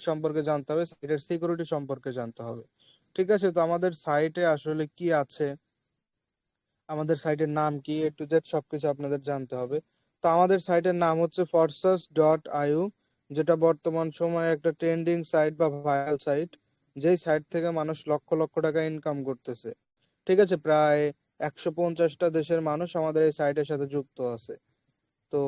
সম্পর্কে জানতে হবে, সাইটের সিকিউরিটি সম্পর্কে জানতে হবে। ঠিক আছে, তো আমাদের সাইটে আসলে কি আছে, আমাদের সাইটের নাম কি, A to Z সবকিছু আপনাদের জানতে হবে। তো আমাদের সাইটের নাম হচ্ছে forces.iu, যেটা বর্তমান সময়ে একটা ট্রেন্ডিং সাইট বা ভাইরাল সাইট, যেই সাইট থেকে মানুষ লক্ষ লক্ষ টাকা ইনকাম করতেছে। ঠিক আছে, প্রায় 150টা দেশের মানুষ আমাদের এই সাইটের সাথে যুক্ত আছে। তো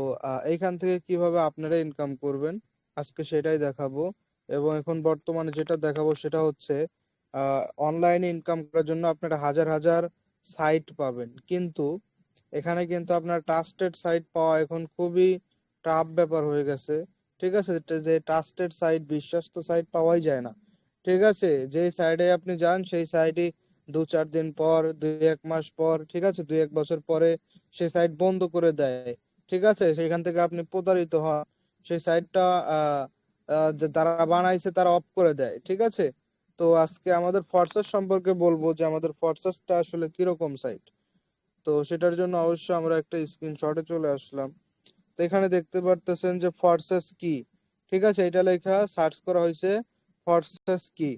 এইখান থেকে কিভাবে আপনারা ইনকাম করবেন আজকে সেটাই দেখাবো। এবং এখন বর্তমানে যেটা দেখাবো সেটা হচ্ছে অনলাইনে ইনকাম করার জন্য আপনারা হাজার হাজার সাইট পাবেন, কিন্তু এখানে কিন্তু আপনার ট্রাস্টেড সাইট পাওয়া এখন খুবই টাফ ব্যাপার হয়ে গেছে। ঠিক আছে, যে ট্রাস্টেড সাইট, বিশ্বস্ত সাইট পাওয়াই যায় না। ঠিক আছে, যে সাইটে আপনি যান সেই সাইটে 2-4 দিন পর, 2-1 মাস পর, ঠিক আছে, 2-1 বছর পরে সেই সাইট বন্ধ করে দেয়। ঠিক আছে, সেখান থেকে আপনি প্রতারিত হন, সেই সাইটটা যে যারা বানাইছে তারা অফ করে দেয়। ঠিক আছে, তো আজকে আমাদের ফরসাস সম্পর্কে বলবো যে আমাদের ফরসাসটা আসলে কিরকম সাইট। তো সেটার জন্য অবশ্যই আমরা একটা স্ক্রিনশটে চলে আসলাম। তো এখানে দেখতে পারতেছেন যে ফরসাস কি। ঠিক আছে, এটা লেখা সার্চ করা হয়েছে ফরসাস কি।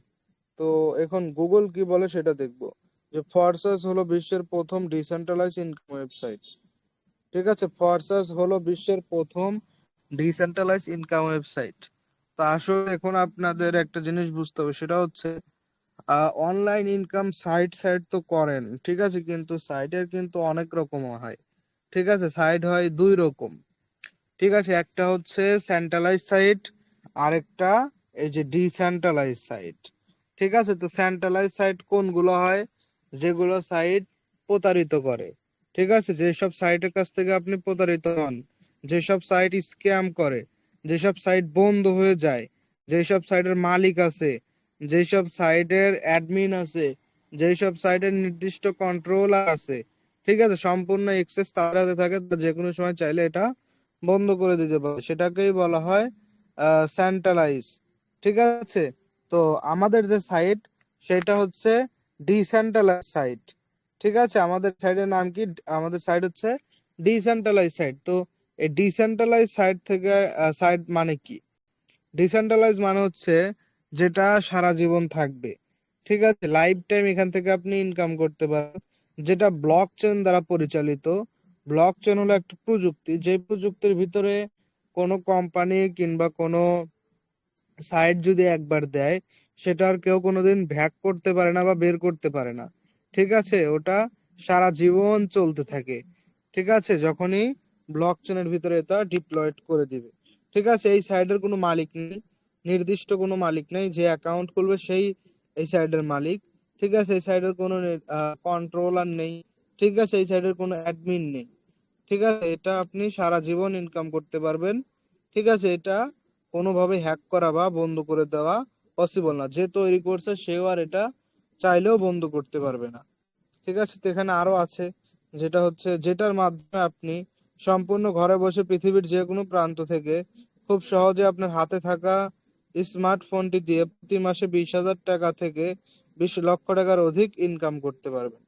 তো এখন গুগল কি বলে সেটা দেখবো। যে ফরসাস হলো বিশ্বের প্রথম ডিসেন্ট্রালাইজ ইনকাম ওয়েবসাইট। ঠিক আছে, ফরসাস হলো বিশ্বের প্রথম ডিসেন্ট্রালাইজ ইনকাম ওয়েবসাইট। তো আসলে এখন আপনাদের একটা জিনিস বুঝতে হবে, সেটা হচ্ছে অনলাইন ইনকাম সাইট সাইট তো করেন, ঠিক আছে, কিন্তু সাইটের কিন্তু অনেক রকম হয়। ঠিক আছে, সাইট হয় দুই রকম। ঠিক আছে, একটা হচ্ছে সেন্ট্রালাইজ সাইট, আরেকটা এই যে ডিসেন্ট্রালাইজ সাইট। ঠিক আছে, তো সেন্ট্রালাইজ সাইট কোনগুলো হয়? যেগুলো সাইট প্রতারিত করে। ঠিক আছে, যেসব সাইটের কাছ থেকে আপনি প্রতারিত হন, যেসব সাইট স্ক্যাম করে, যেসব সাইট বন্ধ হয়ে যায়, যেসব সাইটের মালিক আছে, যেসব সাইটের অ্যাডমিন আছে, যেসব সাইটের নির্দিষ্ট কন্ট্রোলার আছে, ঠিক আছে, সম্পূর্ণ এক্সেস তার হাতে থাকে, যে কোনো সময় চাইলে এটা বন্ধ করে দিতে পারে, সেটাকেই বলা হয় সেন্ট্রালাইজ। ঠিক আছে, তো আমাদের যে সাইট সেটা হচ্ছে ডিসেন্ট্রালাইজ সাইট। ঠিক আছে, আমাদের সাইটের নাম কি? আমাদের সাইট হচ্ছে ডিসেন্ট্রালাইজ সাইট। তো এই ডিসেন্ট্রালাইজ সাইট থেকে সাইট মানে কি? ডিসেন্ট্রালাইজ মানে হচ্ছে যেটা সারা জীবন থাকবে। ঠিক আছে, লাইফ টাইম এখান থেকে আপনি ইনকাম করতে পারেন, যেটা ব্লক চেন দ্বারা পরিচালিত। ব্লক চেন হলো একটা প্রযুক্তি, যে প্রযুক্তির ভিতরে কোনো কোম্পানি কিংবা কোনো সাইট যদি একবার দেয়, সেটা আর কেউ কোনোদিন ভ্যাক করতে পারে না বা বের করতে পারে না। ঠিক আছে, ওটা সারা জীবন চলতে থাকে। ঠিক আছে, যখনই ব্লক চেনের ভিতরে এটা ডিপ্লয়েড করে দিবে। ঠিক আছে, এই সাইটের কোনো মালিক নেই, নির্দিষ্ট কোনো মালিক নেই, যে অ্যাকাউন্ট খুলবে সেই এই সাইটের মালিক। ঠিক আছে, এই সাইটের কোনো কন্ট্রোলার নেই। ঠিক আছে, এই সাইটের কোনো অ্যাডমিন নেই। ঠিক আছে, এটা আপনি সারা জীবন ইনকাম করতে পারবেন। ঠিক আছে, এটা কোনোভাবে হ্যাক করা বা বন্ধ করে দেওয়া পসিবল না, যে তৈরি করছে সেও আর এটা চাইলেও বন্ধ করতে পারবে না। ঠিক আছে, তো এখানে আরো আছে, যেটা হচ্ছে যেটার মাধ্যমে আপনি সম্পূর্ণ ঘরে বসে পৃথিবীর যে কোনো প্রান্ত থেকে খুব সহজে আপনার হাতে থাকা স্মার্টফোনটি দিয়ে প্রতি মাসে 20,000 টাকা থেকে 20 লক্ষ টাকার অধিক ইনকাম করতে পারবেন।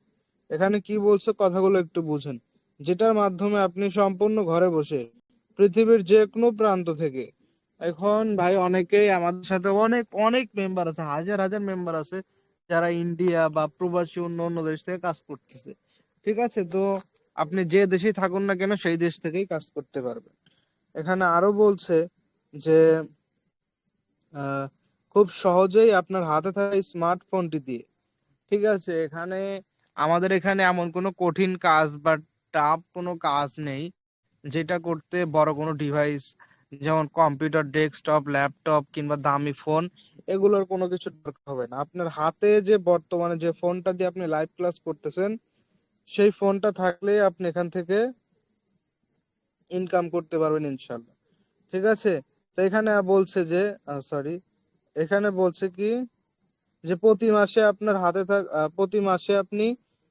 এখানে কি বলছে কথাগুলো একটু বুঝেন। যেটার মাধ্যমে আপনি সম্পূর্ণ ঘরে বসে পৃথিবীর যে কোনো প্রান্ত থেকে, এখন ভাই অনেকেই আমাদের সাথে অনেক অনেক মেম্বার আছে, হাজার হাজার মেম্বার আছে, যারা ইন্ডিয়া বা প্রবাসী অন্য অন্য দেশ থেকে কাজ করতেছে। ঠিক আছে, তো আপনি যে দেশেই থাকুন না কেন সেই দেশ থেকেই কাজ করতে পারবেন। এখানে আরো বলছে যে আহ, খুব সহজেই আপনার হাতে থাকা স্মার্টফোনটি দিয়ে, ঠিক আছে, এখানে আমাদের এখানে এমন কোনো কঠিন কাজ বা টাফ কোনো কাজ নেই, যেটা করতে বড় কোনো ডিভাইস যেমন কম্পিউটার, ডেস্কটপ, ল্যাপটপ কিংবা দামি ফোন, এগুলোর কোনো কিছু দরকার হবে না। আপনার হাতে যে বর্তমানে যে ফোনটা দিয়ে আপনি লাইভ ক্লাস করতেছেন, সেই ফোনটা থাকলে আপনি এখান থেকে ইনকাম করতে পারবেন ইনশাল্লাহ। ঠিক আছে, তো এখানে বলছে যে সরি, এখানে বলছে কি যে প্রতি মাসে আপনার হাতে প্রতি মাসে আপনি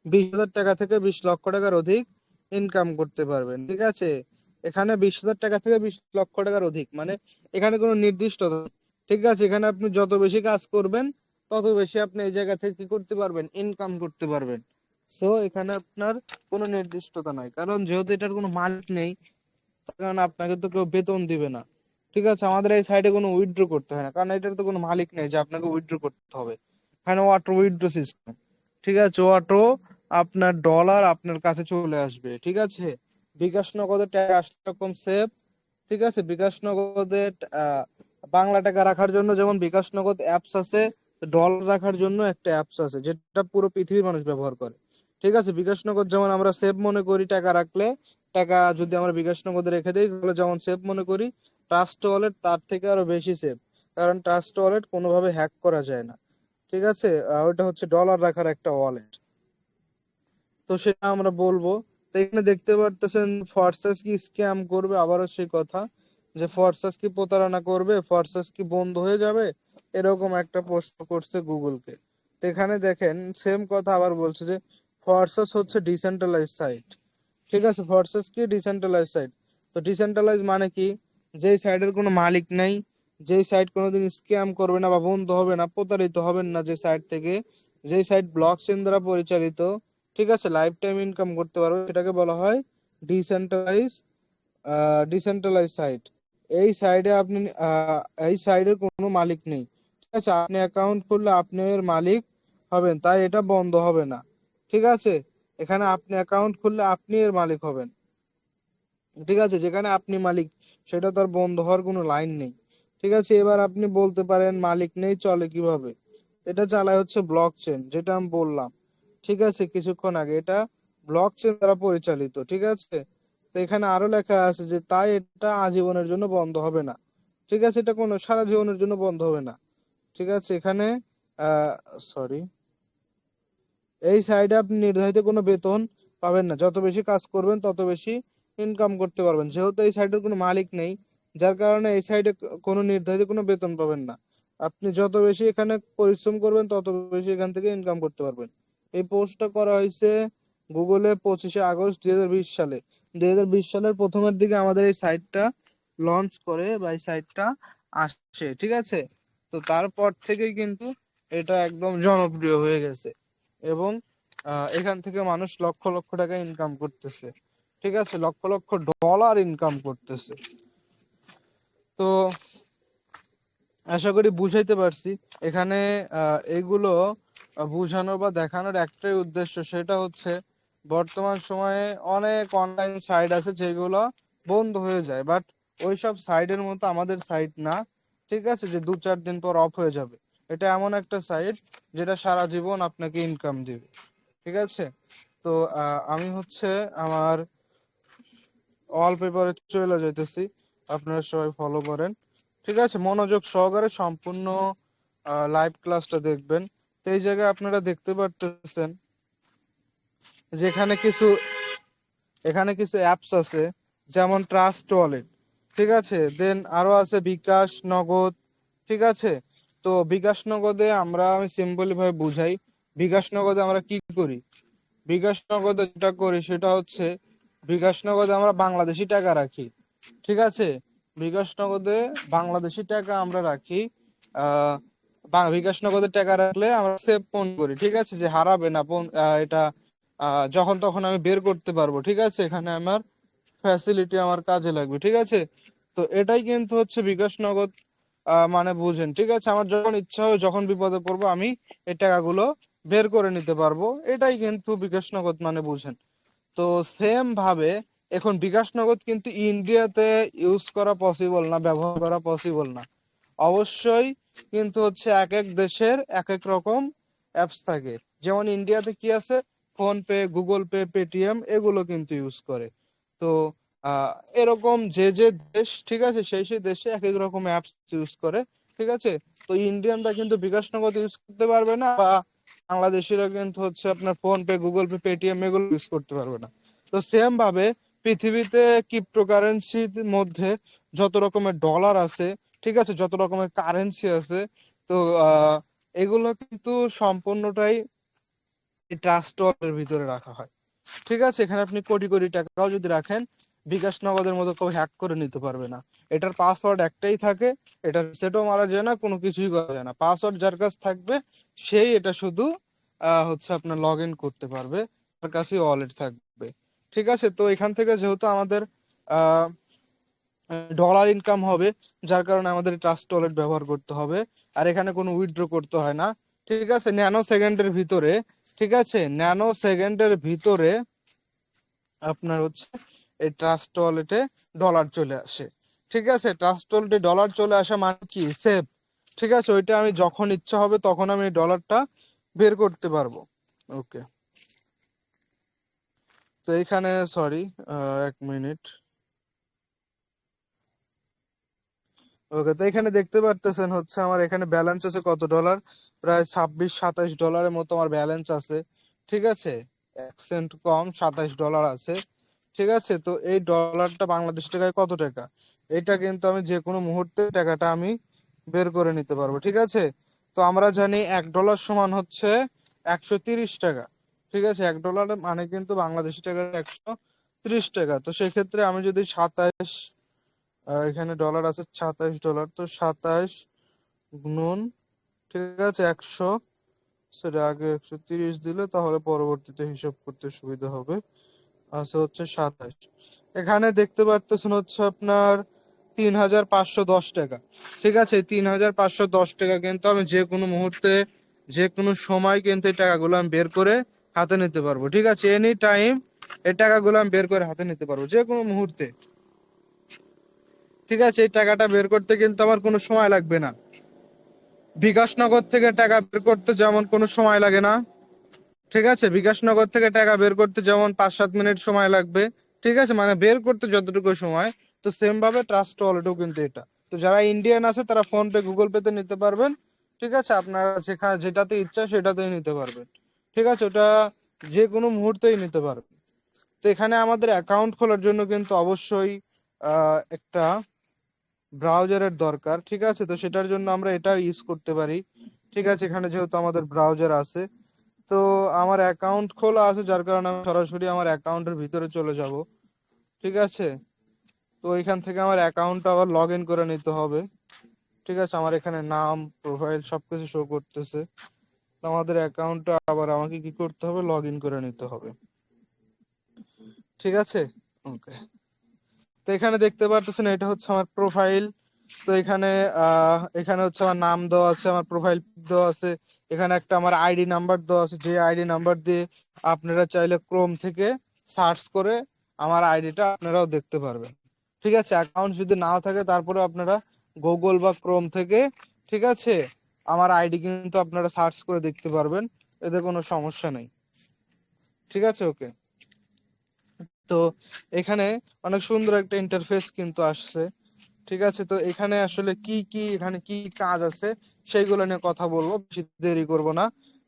20,000 টাকা থেকে 20 লক্ষ টাকার অধিক ইনকাম করতে পারবেন। ঠিক আছে, এখানে 20,000 টাকা থেকে 20 লক্ষ টাকার অধিক মানে এখানে কোনো নির্দিষ্ট নেই। ঠিক আছে, এখানে আপনি যত বেশি কাজ করবেন তত বেশি আপনি এই জায়গা থেকে কি করতে পারবেন, ইনকাম করতে পারবেন। সো এখানে আপনার কোনো নির্দিষ্টতা নাই, কারণ যেহেতু এটার কোনো মালিক নেই, তার কারণে আপনাকে তো কেউ বেতন দিবে না। ঠিক আছে, আমাদের এই সাইডে কোনো উইথড্র করতে হয় না, কারণ এটার তো কোনো মালিক নেই যে আপনাকে উইথড্র করতে হবে। এখানে অটো উইথড্র সিস্টেম। ঠিক আছে, অটো আপনার ডলার আপনার কাছে চলে আসবে। ঠিক আছে, বিকাশ নগদে টাকা আসলে এরকম সেভ। ঠিক আছে, বিকাশ নগদে আহ, বাংলা টাকা রাখার জন্য যেমন বিকাশ নগদ অ্যাপস আছে, ডলার রাখার জন্য একটা অ্যাপস আছে যেটা পুরো পৃথিবীর মানুষ ব্যবহার করে। ঠিক আছে, বিকাশ নগদ যেমন আমরা সেভ মনে করি, টাকা রাখলে, টাকা যদি আমরা বিকাশ নগদে রেখে দিই তাহলে যেমন সেভ মনে করি, ট্রাস্ট ওয়ালেট তার থেকে আরো বেশি সেভ। কারণ ট্রাস্ট ওয়ালেট কোনোভাবে হ্যাক করা যায় না। ঠিক আছে, ওটা হচ্ছে ডলার রাখার একটা ওয়ালেট। তো সেটা আমরা বলবো। তো এখানে দেখতে পারতেছেন ফরসাস কি স্ক্যাম করবে, আবারও সেই কথা যে ফরসাস কি প্রতারণা করবে, ফরসাস কি বন্ধ হয়ে যাবে, এরকম একটা প্রশ্ন করছে গুগলকে। তো এখানে দেখেন সেম কথা আবার বলছে যে ফরসাস হচ্ছে ডিসেন্ট্রালাইজ সাইট। ঠিক আছে, ফরসাস কি ডিসেন্ট্রালাইজ সাইট। তো ডিসেন্ট্রালাইজ মানে কি, যেই সাইটের কোনো মালিক নাই, যেই সাইট কোনোদিন স্ক্যাম করবে না বা বন্ধ হবে না, প্রতারিত হবেন না যে সাইট থেকে, যেই সাইট ব্লকচেন দ্বারা পরিচালিত, ঠিক আছে, লাইফ টাইম ইনকাম করতে পারবে, সেটাকে বলা হয় ডিসেন্ট্রালাইজ ডিসেন্ট্রালাইজ সাইট। এই সাইডে আপনি এই সাইডের কোনো মালিক নেই। ঠিক আছে, আপনি অ্যাকাউন্ট খুললে আপনি এর মালিক হবেন, তাই এটা বন্ধ হবে না। ঠিক আছে, এখানে আপনি অ্যাকাউন্ট খুললে আপনি এর মালিক হবেন। ঠিক আছে, যেখানে আপনি মালিক সেটা তো আর বন্ধ হওয়ার কোনো লাইন নেই। ঠিক আছে, এবার আপনি বলতে পারেন মালিক নেই চলে কিভাবে। এটা চালায় হচ্ছে ব্লক চেন, যেটা আমি বললাম ঠিক আছে কিছুক্ষণ আগে, এটা ব্লক চেন দ্বারা পরিচালিত। ঠিক আছে, তো এখানে আরো লেখা আছে যে তাই এটা আজীবনের জন্য বন্ধ হবে না। ঠিক আছে, এটা কোনো সারা জীবনের জন্য বন্ধ হবে না। ঠিক আছে, এখানে সরি, এই সাইডে আপনি নির্ধারিত কোনো বেতন পাবেন না, যত বেশি কাজ করবেন তত বেশি ইনকাম করতে পারবেন। যেহেতু এই সাইডের কোনো মালিক নেই, যার কারণে এই সাইডে কোনো নির্ধারিত কোনো বেতন পাবেন না। আপনি যত বেশি এখানে পরিশ্রম করবেন তত বেশি এখান থেকে ইনকাম করতে পারবেন। এই পোস্টটা করা হয়েছে গুগলে 25শে আগস্ট 2020 সালে। 2020 সালের প্রথমের দিকে আমাদের এই সাইটটা লঞ্চ করে বা এই সাইটটা আসে। ঠিক আছে, তো তারপর থেকেই কিন্তু এটা একদম জনপ্রিয় হয়ে গেছে এবং এখান থেকে মানুষ লক্ষ লক্ষ টাকা ইনকাম করতেছে। ঠিক আছে, লক্ষ লক্ষ ডলার ইনকাম করতেছে। তো আশা করি বুঝাইতে পারছি। এখানে এগুলো বুঝানোর বা দেখানোর একটাই উদ্দেশ্য, সেটা হচ্ছে বর্তমান সময়ে অনেক অনলাইন সাইট আছে যেগুলো বন্ধ হয়ে যায়, বাট ওইসব সাইটের মতো আমাদের সাইট না। ঠিক আছে, যে 2-4 দিন পর অফ হয়ে যাবে। এটা এমন একটা সাইট যেটা সারা জীবন আপনাকে ইনকাম দিবে। ঠিক আছে, তো আমি হচ্ছে আমার অল পেপারে চলে যাইতেছি, আপনারা সবাই ফলো করেন। ঠিক আছে, মনোযোগ সহকারে সম্পূর্ণ লাইভ ক্লাসটা দেখবেন। তো এই জায়গায় আপনারা দেখতে পারতেছেন যেখানে কিছু এখানে কিছু অ্যাপস আছে, যেমন ট্রাস্ট ওয়ালেট। ঠিক আছে, দেন আরো আছে বিকাশ নগদ। ঠিক আছে, তো বিকাশ নগদে আমি সিম্পলি ভাবে বুঝাই, বিকাশ নগদে আমরা কি করি। বিকাশ নগদে যেটা করি সেটা হচ্ছে বিকাশ নগদে আমরা বাংলাদেশি টাকা রাখি। ঠিক আছে, বিকাশ নগদে বাংলাদেশি টাকা আমরা রাখি। আহ বিকাশ নগদে টাকা রাখলে আমরা সেভ মনে করি। ঠিক আছে, যে হারাবে না, এটা যখন তখন আমি বের করতে পারবো। ঠিক আছে, এখানে আমার ফ্যাসিলিটি আমার কাজে লাগবে। ঠিক আছে, তো এটাই কিন্তু হচ্ছে বিকাশ নগদ মানে বুঝেন। ঠিক আছে, আমার যখন ইচ্ছা হয়, যখন বিপদে পড়বো, আমি এই টাকাগুলো বের করে নিতে পারবো, এটাই কিন্তু বিকাশ নগদ মানে বুঝেন। তো সেম ভাবে এখন বিকাশ নগদ কিন্তু ইন্ডিয়াতে ইউজ করা পসিবল না, ব্যবহার করা পসিবল না। অবশ্যই কিন্তু হচ্ছে এক এক দেশের এক এক রকম অ্যাপস থাকে। যেমন ইন্ডিয়াতে কি আছে, phone pay, Google pay, Paytm, এগুলো কিন্তু ইউজ করে। তো আহ এরকম যে যে দেশ, ঠিক আছে, সেই সেই দেশে এক এক রকম অ্যাপস ইউজ করে। ঠিক আছে, তো ইন্ডিয়ানরা কিন্তু বিকাশ নগদ ইউজ করতে পারবে না, বা বাংলাদেশিরা কিন্তু হচ্ছে আপনার phone pay, Google pay, Paytm এগুলো ইউজ করতে পারবে না। তো সেম ভাবে পৃথিবীতে ক্রিপ্টোকারেন্সির মধ্যে যত রকমের ডলার আছে, ঠিক আছে, যত রকমের কারেন্সি আছে, তো আহ এগুলো কিন্তু সম্পূর্ণটাই এই ট্রাস্ট ওয়ালেটের ভিতরে রাখা হয়। ঠিক আছে, এখানে আপনি কোটি কোটি টাকাও যদি রাখেন, বিকাশ নগদের মতো কেউ হ্যাক করে নিতে পারবে না। এটার পাসওয়ার্ড একটাই থাকে, এটা সেটও মারা যায় না, কোনো কিছুই করা যায় না। পাসওয়ার্ড যার কাছে থাকবে সেই এটা শুধু হচ্ছে আপনার লগ ইন করতে পারবে, তার কাছে ওয়ালেট থাকবে। ঠিক আছে, তো এখান থেকে যেহেতু আমাদের আহ ডলার ইনকাম হবে, যার কারণে আমাদের ট্রাস্ট ওয়ালেট ব্যবহার করতে হবে। আর এখানে কোনো উইথড্র করতে হয় না, ঠিক আছে। ন্যানো সেকেন্ডের ভিতরে, ঠিক আছে, ন্যানো সেকেন্ডের ভিতরে আপনার হচ্ছে এই ট্রাস্ট ওয়ালেটে ডলার চলে আসে, ঠিক আছে। ট্রাস্ট ওয়ালেটে ডলার চলে আসা মানে কি, সেভ, ঠিক আছে। ওইটা আমি যখন ইচ্ছা হবে তখন আমি ডলারটা বের করতে পারবো। ওকে, তো এখানে সরি, 1 মিনিট। ওকে, তো এখানে দেখতে পারতেছেন হচ্ছে আমার এখানে ব্যালেন্স আছে কত ডলার, প্রায় 26-27 ডলারের মতো আমার ব্যালেন্স আছে, ঠিক আছে। 1 সেন্ট কম, 27 ডলার আছে, ঠিক আছে। তো এই ডলারটা বাংলাদেশ টাকায় কত টাকা, এটা কিন্তু আমি যে কোনো মুহূর্তে টাকাটা আমি বের করে নিতে পারবো, ঠিক আছে। তো আমরা জানি $1 সমান হচ্ছে 130 টাকা, ঠিক আছে। $1 মানে কিন্তু বাংলাদেশি টাকা 130 টাকা। তো সেক্ষেত্রে আমি যদি 27, এখানে ডলার আছে $27, তো 27 গুণন, ঠিক আছে, 100, সেটা আগে 130 দিলে তাহলে পরবর্তীতে হিসাব করতে সুবিধা হবে। আছে হচ্ছে 27, এখানে দেখতে পারতেছেন হচ্ছে আপনার 3510 টাকা, ঠিক আছে। 3510 টাকা কিন্তু আমি যে কোনো মুহূর্তে, যে কোনো সময় কিন্তু এই টাকাগুলো আমি বের করে হাতে নিতে পারবো, ঠিক আছে। এনি টাইম এই টাকাগুলো আমি বের করে হাতে নিতে পারবো যে কোনো মুহূর্তে, ঠিক আছে। এই টাকাটা বের করতে কিন্তু আমার কোনো সময় লাগবে না। বিকাশনগর থেকে টাকা বের করতে যেমন কোনো সময় লাগে না, ঠিক আছে। বিকাশনগর থেকে টাকা বের করতে যেমন 5-7 মিনিট সময় লাগবে, ঠিক আছে, মানে বের করতে যতটুকু সময়, তো সেম ভাবে ট্রাস্ট ওয়ালেটও কিন্তু এটা। তো যারা ইন্ডিয়ান আছে তারা ফোন পে, গুগল পে তে নিতে পারবেন, ঠিক আছে। আপনারা যেখানে যেটাতে ইচ্ছা সেটাতেই নিতে পারবেন, ঠিক আছে। ওটা যে কোনো মুহূর্তেই নিতে পারবেন। তো এখানে আমাদের অ্যাকাউন্ট খোলার জন্য কিন্তু অবশ্যই একটা ব্রাউজারের দরকার, ঠিক আছে। তো সেটার জন্য আমরা এটা ইউজ করতে পারি, ঠিক আছে। এখানে যেহেতু আমাদের ব্রাউজার আছে, তো আমার অ্যাকাউন্ট খোলা আছে, যার কারণে আমি সরাসরি আমার অ্যাকাউন্টের ভিতরে চলে যাব, ঠিক আছে। তো এখান থেকে আমার অ্যাকাউন্টটা আবার লগ ইন করে নিতে হবে, ঠিক আছে। আমার এখানে নাম, প্রোফাইল সবকিছু শো করতেছে। তো আমাদের অ্যাকাউন্টটা আবার আমাকে কি করতে হবে, লগ ইন করে নিতে হবে, ঠিক আছে। ওকে, তো এখানে দেখতে পারতেছেন এটা হচ্ছে আমার প্রোফাইল। তো এখানে এখানে হচ্ছে আমার নাম দেওয়া আছে, আমার প্রোফাইল দেওয়া আছে, এখানে একটা আমার আইডি নাম্বার দেওয়া আছে, যে আইডি নাম্বার দিয়ে আপনারা চাইলে ক্রোম থেকে সার্চ করে আমার আইডিটা আপনারাও দেখতে পারবেন, ঠিক আছে। অ্যাকাউন্ট যদি নাও থাকে তারপরে আপনারা গুগল বা ক্রোম থেকে, ঠিক আছে, আমার আইডি কিন্তু আপনারা সার্চ করে দেখতে পারবেন, এতে কোনো সমস্যা নেই, ঠিক আছে। ওকে, তো এখানে অনেক সুন্দর একটা ইন্টারফেস কিন্তু আসছে, ঠিক আছে। তো এখানে আসলে কি কি, এখানে কি কাজ আছে সেইগুলো নিয়ে কথা বলবো, বেশি দেরি করব না।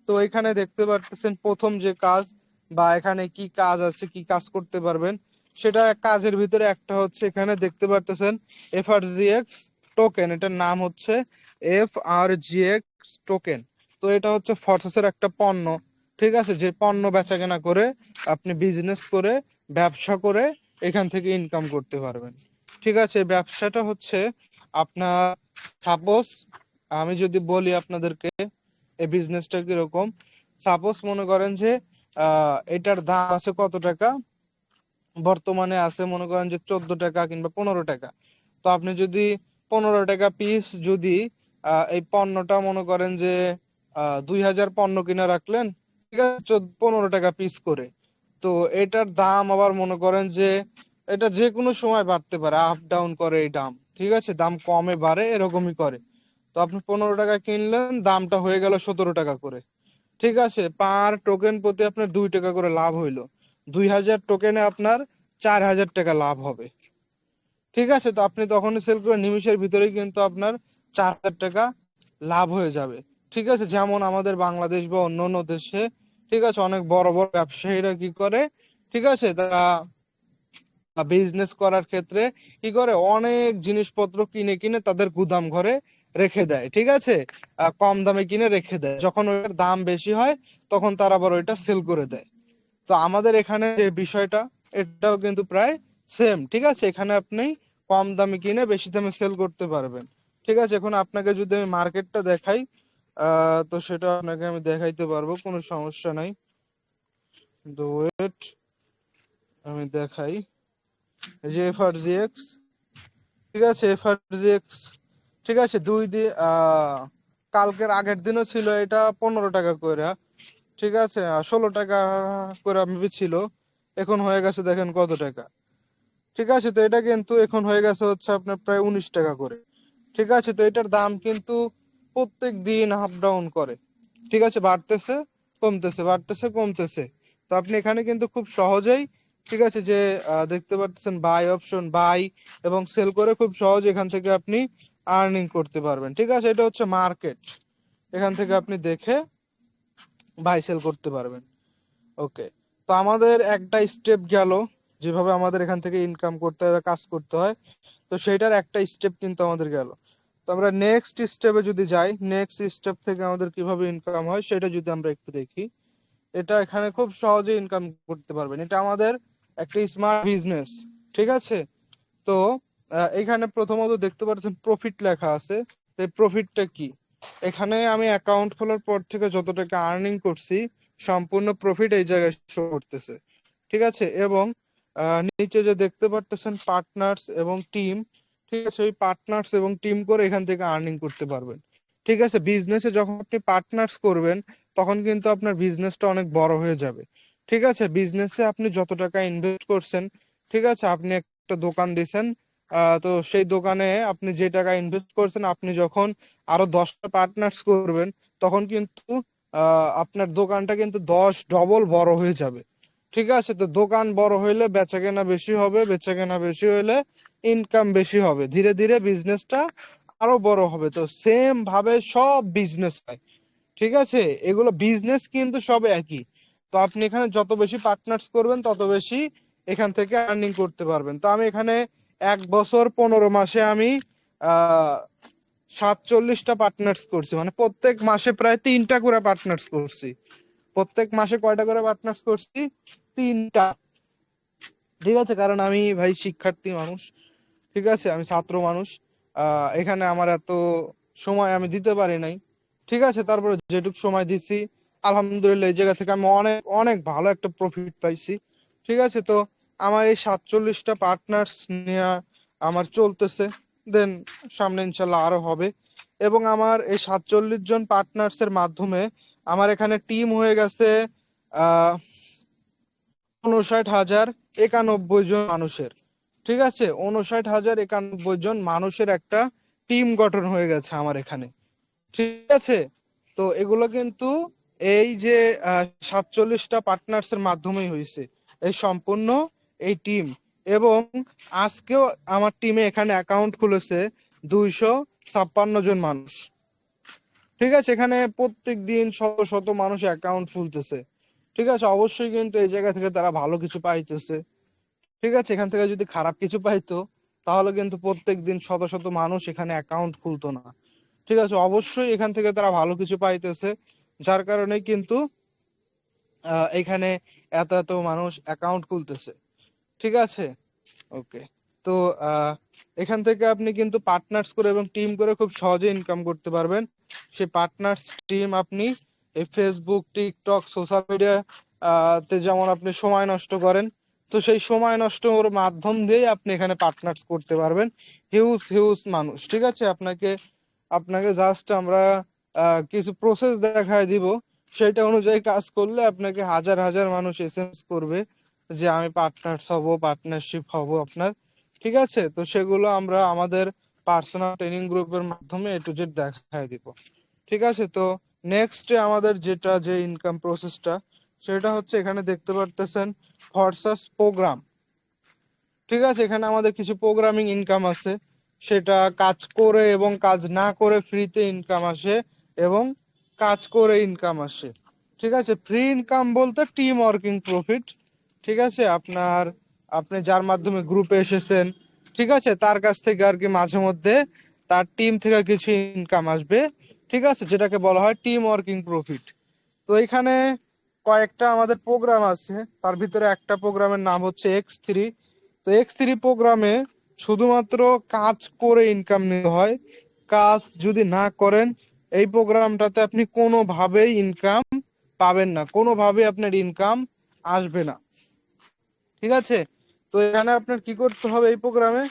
তো এখানে দেখতে পারতেছেন প্রথম যে কাজ, বা এখানে কি কাজ আছে, কি কাজ করতে পারবেন, সেটা কাজের ভিতরে একটা হচ্ছে এখানে দেখতে পারতেছেন FRGX টোকেন, এটার নাম হচ্ছে FRGX টোকেন। তো এটা হচ্ছে ফরসেসের একটা পণ্য, ঠিক আছে, যে পণ্য বেচাকেনা করে আপনি বিজনেস করে, ব্যবসা করে এখান থেকে ইনকাম করতে পারবেন, ঠিক আছে। ব্যবসাটা হচ্ছে আপনার, সাপোজ আমি যদি বলি আপনাদেরকে এই বিজনেসটা কিরকম, সাপোজ মনে করেন যে এটার দাম আছে কত টাকা, বর্তমানে আছে মনে করেন যে 14 টাকা কিংবা 15 টাকা। তো আপনি যদি 15 টাকা পিস, যদি এই পণ্যটা মনে করেন যে 2000 পণ্য কিনা রাখলেন, ঠিক আছে, 15 টাকা পিস করে। তো এটার দাম আবার মনে করেন যে এটা যে কোনো সময় বাড়তে পারে, আপ ডাউন করে এই দাম, ঠিক আছে, দাম কমে বাড়ে এরকমই করে। তো আপনি 15 টাকা কিনলেন, দামটা হয়ে গেল 17 টাকা করে, ঠিক আছে। পার টোকেন প্রতি আপনার 2 টাকা করে লাভ হইলো, 2000 টোকেনে আপনার 4000 টাকা লাভ হবে, ঠিক আছে। তো আপনি তখনই সেল করে নিমিষের ভিতরেই কিন্তু আপনার 4000 টাকা লাভ হয়ে যাবে, ঠিক আছে। যেমন আমাদের বাংলাদেশ বা অন্যান্য দেশে, ঠিক আছে, অনেক বড় বড় ব্যবসায়ীরা কি করে, ঠিক আছে, তারা বিজনেস করার ক্ষেত্রে কি করে, অনেক জিনিসপত্র কিনে কিনে তাদের গুদাম ঘরে রেখে দেয়, ঠিক আছে। কম দামে কিনে রেখে দেয়, যখন ওটার দাম বেশি হয় তখন তারা আবার ওইটা সেল করে দেয়। তো আমাদের এখানে যে বিষয়টা, এটাও কিন্তু প্রায় সেম, ঠিক আছে। এখানে আপনি কম দামে কিনে বেশি দামে সেল করতে পারবেন, ঠিক আছে। এখন আপনাকে যদি আমি মার্কেটটা দেখাই, তো সেটা আপনাকে আমি দেখাইতে পারবো, কোনো সমস্যা নাই। কিন্তু ওয়েট, আমি দেখাই, এই যে FRGX, ঠিক আছে, এফআরজিএক্স, ঠিক আছে, 2 দিন কালকের আগের দিনও ছিল এটা 15 টাকা করে, ঠিক আছে, 16 টাকা করে মেবি ছিল, এখন হয়ে গেছে দেখেন কত টাকা। ঠিক আছে, তো এটা কিন্তু এখন হয়ে গেছে হচ্ছে আপনার প্রায় 19 টাকা করে। ঠিক আছে, তো এটার দাম কিন্তু প্রত্যেক দিন আপ ডাউন করে, ঠিক আছে, বাড়তেছে কমতেছে, বাড়তেছে কমতেছে। তো আপনি এখানে কিন্তু খুব সহজেই, ঠিক আছে, যে দেখতে পাচ্ছেন বাই অপশন, বাই এবং সেল করে খুব সহজ এখান থেকে আপনি আর্নিং করতে পারবেন। ঠিক আছে, এটা হচ্ছে মার্কেট, এখান থেকে আপনি দেখে বাই সেল করতে পারবেন। ওকে, তো আমাদের একটা স্টেপ গেল, যেভাবে আমাদের এখান থেকে ইনকাম করতে হয়, কাজ করতে হয়, তো সেইটার একটা স্টেপ কিন্তু আমাদের গেল। তো আমরা নেক্সট স্টেপে যদি যাই, নেক্সট স্টেপ থেকে আমাদের কিভাবে ইনকাম হয় সেটা যদি আমরা একটু দেখি, এটা এখানে খুব সহজে ইনকাম করতে পারবেন। এটা আমাদের একটা স্মার্ট বিজনেস। ঠিক আছে, তো এখানে প্রথমত দেখতে পাচ্ছেন প্রফিট লেখা আছে। এই প্রফিটটা কি? এখানে আমি অ্যাকাউন্ট খোলার পর থেকে যত টাকা আর্নিং করছি সম্পূর্ণ প্রফিট এই জায়গায় শো করতেছে। ঠিক আছে, এবং নিচে যে দেখতে পারতেছেন পার্টনার্স এবং টিম, ঠিক আছে, ওই পার্টনার্স এবং টিম করে এখান থেকে আর্নিং করতে পারবেন। ঠিক আছে, বিজনেসে যখন আপনি পার্টনার্স করবেন তখন কিন্তু আপনার বিজনেসটা অনেক বড় হয়ে যাবে। ঠিক আছে, বিজনেসে আপনি যত টাকা ইনভেস্ট করছেন, ঠিক আছে, আপনি একটা দোকান দিয়েছেন, তো সেই দোকানে আপনি যে টাকা ইনভেস্ট করছেন, আপনি যখন আরো 10টা পার্টনার্স করবেন তখন কিন্তু আপনার দোকানটা কিন্তু 10 ডবল বড় হয়ে যাবে। ঠিক আছে, তো দোকান বড় হইলে বেচাকেনা বেশি হবে, বেচাকেনা বেশি হইলে ইনকাম বেশি হবে, ধীরে ধীরে বিজনেসটা আরো বড় হবে। তো সেম ভাবে সব বিজনেস হয়। ঠিক আছে, এগুলো বিজনেস কিন্তু সব একই। তো আপনি এখানে যত বেশি পার্টনার্স করবেন তত বেশি এখান থেকে আর্নিং করতে পারবেন। তো আমি এখানে 1 বছর 15 মাসে আমি আহ 47টা পার্টনার্স করছি, মানে প্রত্যেক মাসে প্রায় 3টা করে পার্টনার্স করছি। প্রত্যেক মাসে কয়টা করে পার্টনার্স করছি? 3টা। ঠিক আছে, কারণ আমি ভাই শিক্ষার্থী মানুষ, ঠিক আছে, আমি ছাত্র মানুষ, এখানে আমার এত সময় আমি দিতে পারি নাই। ঠিক আছে, তারপরে যেটুকু সময় দিছি আলহামদুলিল্লাহ এই জায়গা থেকে আমি অনেক অনেক ভালো একটা প্রফিট পাইছি। ঠিক আছে, তো আমার এই 47টা পার্টনার্স নিয়ে আমার চলতেছে, দেন সামনে ইনশাল্লাহ আরো হবে। এবং আমার এই 47 জন পার্টনার্স এর মাধ্যমে আমার এখানে টিম হয়ে গেছে আহ 59,091 জন মানুষের। ঠিক আছে, 59,091 জন মানুষের একটা টিম গঠন হয়ে গেছে আমার এখানে। ঠিক আছে, তো এগুলো কিন্তু এই যে 47টা পার্টনার্স এর মাধ্যমেই হয়েছে এই সম্পূর্ণ এই টিম। এবং আজকেও আমার টিমে এখানে অ্যাকাউন্ট খুলেছে 256 জন মানুষ। ঠিক আছে, এখানে প্রত্যেক দিন শত শত মানুষ অ্যাকাউন্ট খুলতেছে। ঠিক আছে, অবশ্যই কিন্তু এই জায়গা থেকে তারা ভালো কিছু পাইতেছে। ঠিক আছে, এখান থেকে যদি খারাপ কিছু পাইতো তাহলে কিন্তু প্রত্যেক দিন শত শত মানুষ এখানে অ্যাকাউন্ট খুলতো না। ঠিক আছে, অবশ্যই এখান থেকে তারা ভালো কিছু পাইতেছে, যার কারণে কিন্তু এখানে এত এত মানুষ অ্যাকাউন্ট খুলতেছে। ঠিক আছে, ওকে, তো এখান থেকে আপনি কিন্তু পার্টনার্স করে এবং টিম করে খুব সহজে ইনকাম করতে পারবেন। সেই পার্টনার্স টিম আপনি এই ফেসবুক, টিকটক, সোশ্যাল মিডিয়া তে যেমন আপনি সময় নষ্ট করেন, তো সেই সময় নষ্টর মাধ্যম দিয়ে আপনি এখানে পার্টনার্স করতে পারবেন হিউজ হিউজ মানুষ। ঠিক আছে, আপনাকে আপনাকে জাস্ট আমরা কিছু প্রসেস দেখায় দিব, সেটা অনুযায়ী কাজ করলে আপনাকে হাজার হাজার মানুষ এসএমএস করবে যে আমি পার্টনার্স হব, পার্টনারশিপ হব আপনার। ঠিক আছে, তো সেগুলো আমরা আমাদের পার্সোনাল ট্রেনিং গ্রুপের মাধ্যমে এ টু জেড দেখায় দিব। ঠিক আছে, তো নেক্সট আমাদের যেটা যে ইনকাম প্রসেসটা সেটা হচ্ছে এখানে দেখতে পারতেছেন ভার্সাস প্রোগ্রাম। ঠিক আছে, এখানে আমাদের কিছু প্রোগ্রামিং ইনকাম আছে, সেটা কাজ করে এবং কাজ না করে ফ্রিতে ইনকাম আসে, এবং কাজ করে ইনকাম আসে। ঠিক আছে, ফ্রি ইনকাম বলতে টিম ওয়ার্কিং প্রফিট। ঠিক আছে, আপনি যার মাধ্যমে গ্রুপে এসেছেন, ঠিক আছে, তার কাছ থেকে আর কি মাঝে মধ্যে তার টিম থেকে কিছু ইনকাম আসবে। ঠিক আছে, যেটাকে বলা হয় টিম ওয়ার্কিং প্রফিট। তো এখানে কয়েকটা আমাদের প্রোগ্রাম আছে, তার ভিতরে একটা প্রোগ্রামের নাম হচ্ছে X3। তো X3 প্রোগ্রামে শুধুমাত্র কাজ করে ইনকাম নিতে হয়। কাজ যদি না করেন এই প্রোগ্রামটাতে আপনি কোনোভাবেই ইনকাম পাবেন না, কোনোভাবে আপনার ইনকাম আসবে না। ঠিক আছে, তো এখানে আপনার কি করতে হবে এই প্রোগ্রামে,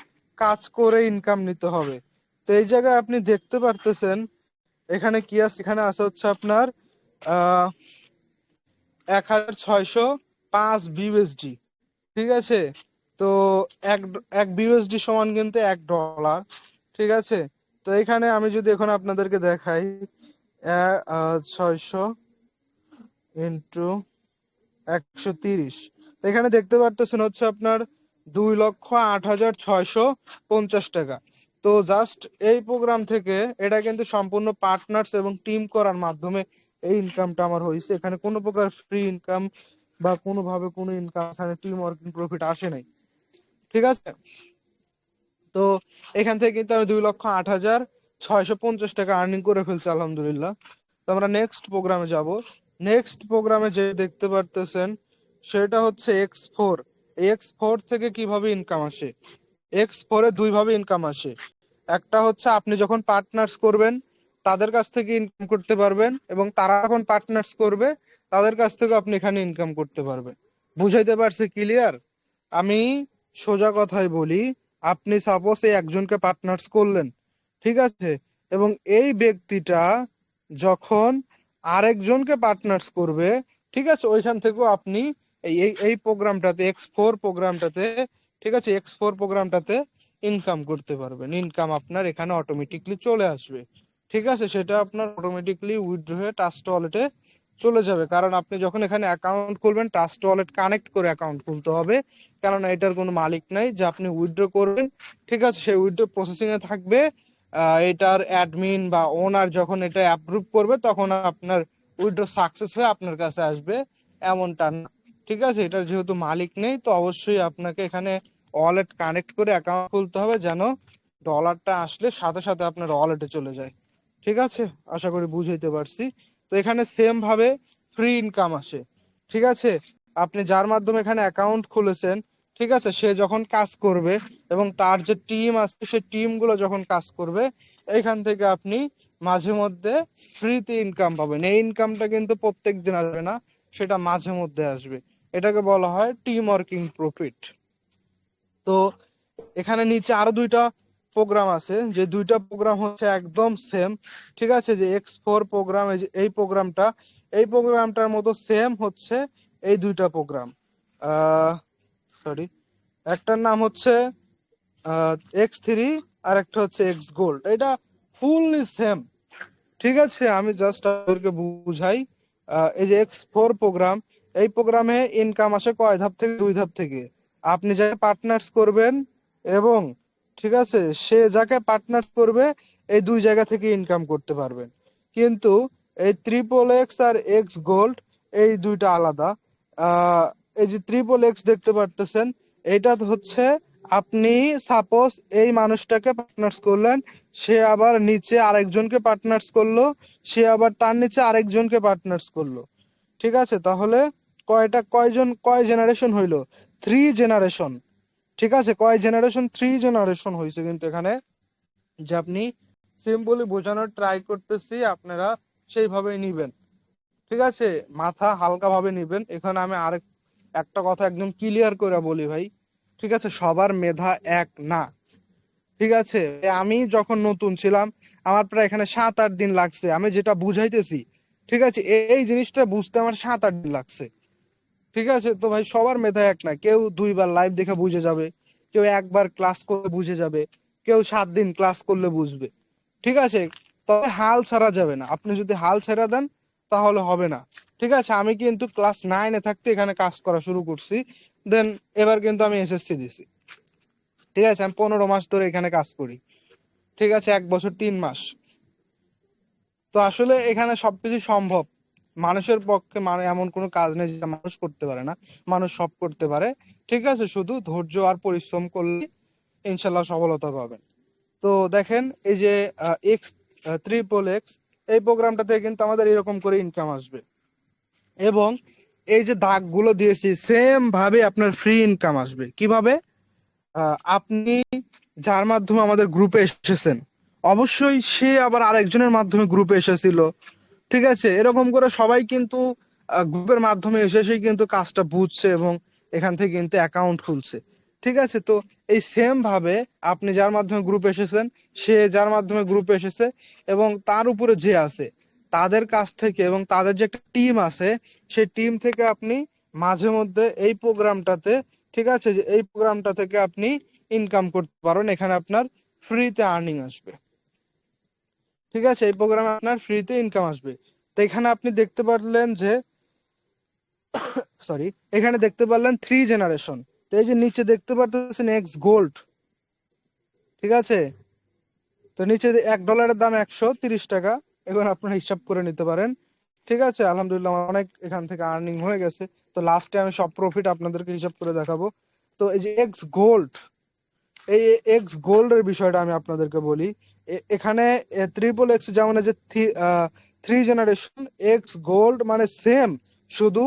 কাজ করে ইনকাম নিতে হবে। তো এই জায়গায় আপনি দেখতে পারতেছেন এখানে কি আছে, এখানে আছে হচ্ছে আপনার 1605 বিউএসডি। ঠিক আছে, তো এক এক বিউএসডি সমান কিন্তু $1। ঠিক আছে, তো এখানে আমি যদি এখন আপনাদেরকে দেখাই 600 ইন্টু 130, এখানে দেখতে পারতেছেন হচ্ছে আপনার 2,08,650 টাকা। তো জাস্ট এই প্রোগ্রাম থেকে এটা কিন্তু সম্পূর্ণ পার্টনার্স এবং টিম করার মাধ্যমে এই ইনকামটা আমার হয়েছে। এখানে কোনো প্রকার ফ্রি ইনকাম বা কোনোভাবে কোনো ইনকাম, এখানে টিম ওয়ার্কিং প্রফিট আসে নাই। ঠিক আছে, তো এখান থেকে কিন্তু আমি 2,08,650 টাকা আর্নিং করে ফেলছি আলহামদুলিল্লাহ। তো আমরা নেক্সট প্রোগ্রামে যাব। নেক্সট প্রোগ্রামে যে দেখতে পারতেছেন সেটা হচ্ছে X4। X4 থেকে কিভাবে ইনকাম আসে? X4 এ দুইভাবে ইনকাম আসে। একটা হচ্ছে আপনি যখন পার্টনার্স করবেন তাদের কাছ থেকে ইনকাম করতে পারবেন, এবং তারা যখন পার্টনার্স করবে তাদের কাছ থেকে আপনি এখানে ইনকাম করতে পারবেন। বুঝাইতে পারছি ক্লিয়ার? আমি সোজা কথাই বলি, আপনি সাপোজ এই একজনকে পার্টনার্স করলেন, ঠিক আছে, এবং এই ব্যক্তিটা যখন আরেকজনকে পার্টনার্স করবে, ঠিক আছে, ওইখান থেকেও আপনি এই এই এই প্রোগ্রামটাতে X4 প্রোগ্রামটাতে, ঠিক আছে, X4 প্রোগ্রামটাতে ইনকাম করতে পারবেন। ইনকাম আপনার এখানে অটোমেটিকলি চলে আসবে। ঠিক আছে, সেটা আপনার অটোমেটিকলি উইথড্র হয়ে ট্রাস্ট ওয়ালেটে চলে যাবে, কারণ আপনি যখন এখানে অ্যাকাউন্ট খুলবেন ট্রাস্ট ওয়ালেট কানেক্ট করে অ্যাকাউন্ট খুলতে হবে, কারণ এটার কোনো মালিক নাই যে আপনি উইথড্র করবেন। ঠিক আছে, সেই উইথড্র প্রসেসিং এ থাকবে, এটার অ্যাডমিন বা ওনার যখন এটা অ্যাপ্রুভ করবে তখন আপনার উইথড্র সাকসেস হয়ে আপনার কাছে আসবে, এমনটা না। ঠিক আছে, এটার যেহেতু মালিক নেই তো অবশ্যই আপনাকে এখানে ওয়ালেট কানেক্ট করে অ্যাকাউন্ট খুলতে হবে, যেন ডলারটা আসলে সাথে সাথে আপনার ওয়ালেটে চলে যায়। ঠিক আছে, আশা করি বুঝাইতে পারছি। তো এখানে সেম ভাবে ফ্রি ইনকাম আসে। ঠিক আছে, আপনি যার মাধ্যমে এখানে অ্যাকাউন্ট খুলেছেন, ঠিক আছে, সে যখন কাজ করবে এবং তার যে টিম আছে সেই টিম গুলো যখন কাজ করবে, এখান থেকে আপনি মাঝে মধ্যে ফ্রিতে ইনকাম পাবেন। এই ইনকামটা কিন্তু প্রত্যেক দিন আসবে না, সেটা মাঝে মধ্যে আসবে। এটাকে বলা হয় টিম ওয়ার্কিং প্রফিট। তো এখানে নিচে আরো দুইটা প্রোগ্রাম আছে, যে দুইটা প্রোগ্রাম হচ্ছে একদম সেম। ঠিক আছে, যে X4 প্রোগ্রাম, এই প্রোগ্রামটার মতো সেম হচ্ছে এই দুইটা প্রোগ্রাম। সরি, একটার নাম হচ্ছে X3 আর একটা হচ্ছে X Gold। এটা ফুললি সেম। ঠিক আছে, আমি জাস্ট আপনাদেরকে বুঝাই। এই যে X4 প্রোগ্রাম, এই প্রোগ্রামে ইনকাম আসে কয় ধাপ থেকে? 2 ধাপ থেকে। আপনি যাকে পার্টনার্স করবেন এবং, ঠিক আছে, সে যাকে পার্টনার করবে, এই দুই জায়গা থেকে ইনকাম করতে পারবেন। কিন্তু এই XXX আর X Gold এই দুইটা আলাদা। আহ এই যে XXX দেখতে পারতেছেন, এটা হচ্ছে আপনি সাপোজ এই মানুষটাকে পার্টনার্স করলেন, সে আবার নিচে আরেকজনকে পার্টনার্স করলো, সে আবার তার নিচে আরেকজনকে পার্টনার্স করলো। ঠিক আছে, তাহলে কয় জেনারেশন হইলো? 3 জেনারেশন। ঠিক আছে, কয় জেনারেশন? 3 জেনারেশন হয়েছে কিন্তু এখানে, যে আপনি সিম্পলি বোঝানোর ট্রাই করতেছি, আপনারা সেইভাবেই নিবেন। ঠিক আছে, মাথা হালকা ভাবে নিবেন। এখানে আমি একটা কথা একদম ক্লিয়ার করে বলি ভাই, ঠিক আছে, সবার মেধা এক না। ঠিক আছে, আমি যখন নতুন ছিলাম আমার প্রায় এখানে 7-8 দিন লাগছে, আমি যেটা বুঝাইতেছি, ঠিক আছে, এই জিনিসটা বুঝতে আমার 7-8 দিন লাগছে। ঠিক আছে, তো ভাই সবার মেধা এক না, কেউ 2বার লাইভ দেখে বুঝে যাবে, কেউ একবার ক্লাস করলে বুঝে যাবে, কেউ 7 দিন ক্লাস করলে বুঝবে। ঠিক আছে, তবে হাল ছাড়া যাবে না। আপনি যদি হাল ছেড়ে দেন তাহলে হবে না। ঠিক আছে, আমি কিন্তু ক্লাস 9-এ থাকতে এখানে কাজ করা শুরু করছি, দেন এবার কিন্তু আমি এসএসসি দিছি। ঠিক আছে, আমি 15 মাস ধরে এখানে কাজ করি। ঠিক আছে, 1 বছর 3 মাস। তো আসলে এখানে সবকিছু সম্ভব। মানুষের পক্ষে মানে এমন কোনো কাজ নেই যেটা মানুষ করতে পারে না, মানুষ সব করতে পারে। ঠিক আছে, শুধু ধৈর্য আর পরিশ্রম করলে ইনশাল্লাহ সফলতা পাবেন। তো দেখেন এই যে XXX এই প্রোগ্রামটা থেকে কিন্তু আমাদের এরকম করে ইনকাম আসবে, এবং এই যে দাগগুলো দিয়েছি সেম ভাবে আপনার ফ্রি ইনকাম আসবে। কিভাবে? আপনি যার মাধ্যমে আমাদের গ্রুপে এসেছেন, অবশ্যই সে আবার আরেকজনের মাধ্যমে গ্রুপে এসেছিল। ঠিক আছে, এরকম করে সবাই কিন্তু গ্রুপের মাধ্যমে এসে কিন্তু কাজটা বুঝছে এবং এখান থেকে কিন্তু অ্যাকাউন্ট খুলছে। ঠিক আছে? তো এই সেম ভাবে আপনি যার মাধ্যমে গ্রুপে এসেছেন, সে যার মাধ্যমে গ্রুপে এসেছে, এবং তার উপরে যে আছে তাদের কাছ থেকে, এবং তাদের যে একটা টিম আছে সেই টিম থেকে আপনি মাঝে মধ্যে এই প্রোগ্রামটাতে, ঠিক আছে, যে এই প্রোগ্রামটা থেকে আপনি ইনকাম করতে পারেন। এখানে আপনার ফ্রিতে আর্নিং আসবে। ঠিক আছে, এই প্রোগ্রামে আপনার ফ্রিতে ইনকাম আসবে। তো এখানে আপনি দেখতে পারলেন যে, সরি, এখানে দেখতে পারলেন 3 জেনারেশন। তো এই যে নিচে দেখতে পারতেছেন এক্স গোল্ড, ঠিক আছে, তো নিচে $1 দাম 130 টাকা। এখন আপনারা হিসাব করে নিতে পারেন। ঠিক আছে, আলহামদুলিল্লাহ আমার অনেক এখান থেকে আর্নিং হয়ে গেছে। তো লাস্টে আমি সব প্রফিট আপনাদেরকে হিসাব করে দেখাবো। তো এই যে এক্স গোল্ড, এই এক্স গোল্ড এর বিষয়টা আমি আপনাদেরকে বলি। এখানে ট্রিপল এক্স যেমন এই যে 3 জেনারেশন, এক্স গোল্ড মানে সেম, শুধু